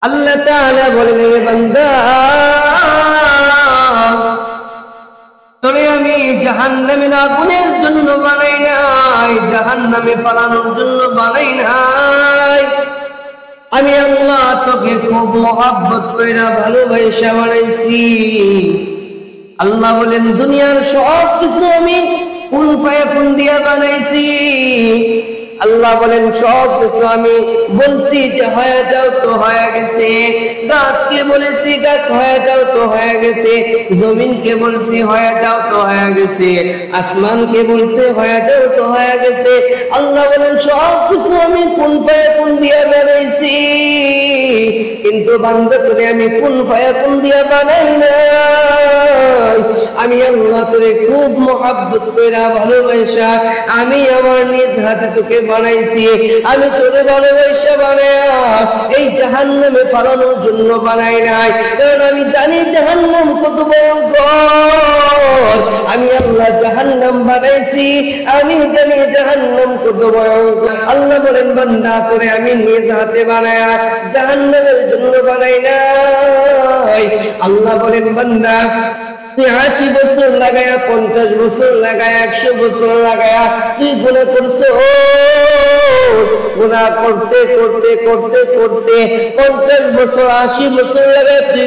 আল্লাহ তাআলা বলেন, হে বান্দা, তবে আমি জাহান্নামের আগুনের জন্য বানাই নাই, জাহান্নামে ফালানোর জন্য বানাই নাই। আমি আল্লাহ তোকে খুব মহব্বত কইরা ভালোবাসা বানাইছি। আল্লাহ বলেন, দুনিয়ার সব কিছু আমি কুন ফায়াকুন দিয়া বানাইছি। আল্লাহ বলেন, সব কিছু আমি বলছি যে হয়ে যাও তো হয়ে গেছে। গাছকে বলেছি গাছ হয়ে যাও তো হয়ে গেছে, জমিনকে বলছি হয়ে যাও তো হয়ে গেছে, আসমানকে বলছে হয়ে যাও তো হয়ে গেছে। আল্লাহ বলেন, সব কিছু আমি কুন ফায়াকুন দিয়া বানাইছি, কিন্তু বান্দা করে আমি কুন ফায়াকুন দিয়া বানাই নাই। আমি আল্লাহ তোরে খুব মহব্বত কইরা ভালোবাসা আমি আমার নিজ হাতে তোকে বানাইছি। আমি তোরে ভালোবাসা বানায়া এই জাহান্নামে ফালানোর জন্য বানাই নাই, কারণ আমি জানি জাহান্নাম কত ভয়ঙ্কর। আমি আল্লাহ জাহান্নাম বানাইছি, আমি জানি জাহান্নাম কত ভয়ঙ্কর। আল্লাহ বলেন, বান্দা করে আমি নিজ হাতে বানায়া জাহান্নামের জন্য বানাই নাই। আল্লাহ বলেন, বান্দা তুই 80 বছর লাগায়া, 50 বছর লাগায়া, 100 বছর লাগায়া তুই গুনাহ করছো। গুনাহ করতে করতে করতে করতে 50 বছর 80 বছর লাগায়া তুই